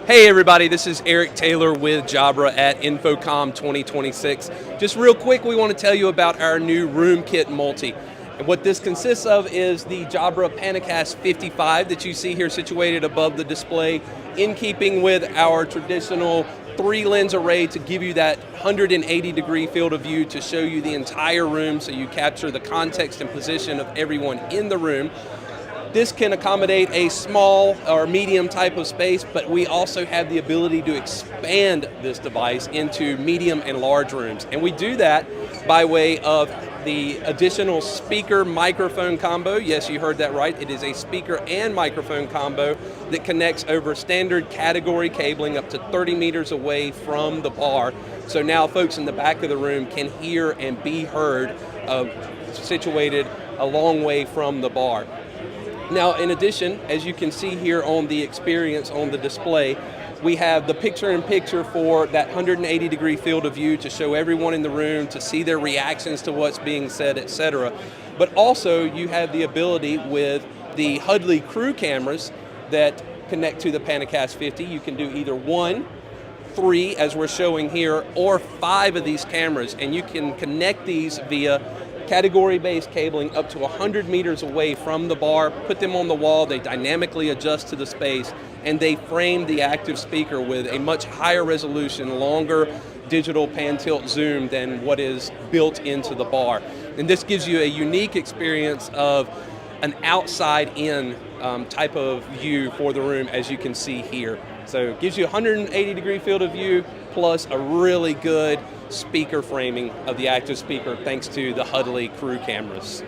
Hey everybody, this is Eric Taylor with Jabra at InfoComm 2026. Just real quick, we want to tell you about our new Room Kit Multi. And what this consists of is the Jabra PanaCast 55 that you see here situated above the display, in keeping with our traditional 3-lens array to give you that 180-degree field of view to show you the entire room so you capture the context and position of everyone in the room. This can accommodate a small or medium type of space, but we also have the ability to expand this device into medium and large rooms. And we do that by way of the additional speaker microphone combo. Yes, you heard that right. It is a speaker and microphone combo that connects over standard category cabling up to 30 meters away from the bar. So now folks in the back of the room can hear and be heard, situated a long way from the bar. Now, in addition, as you can see here on the experience on the display, we have the picture-in-picture for that 180-degree field of view to show everyone in the room, to see their reactions to what's being said, etc. But also, you have the ability with the Hudley crew cameras that connect to the PanaCast 50. You can do either 1, 3, as we're showing here, or 5 of these cameras, and you can connect these via category-based cabling up to 100 meters away from the bar, put them on the wall, they dynamically adjust to the space, and they frame the active speaker with a much higher resolution, longer digital pan-tilt zoom than what is built into the bar. And this gives you a unique experience of an outside-in type of view for the room, as you can see here. So it gives you a 180-degree field of view, plus a really good speaker framing of the active speaker thanks to the Hudley crew cameras.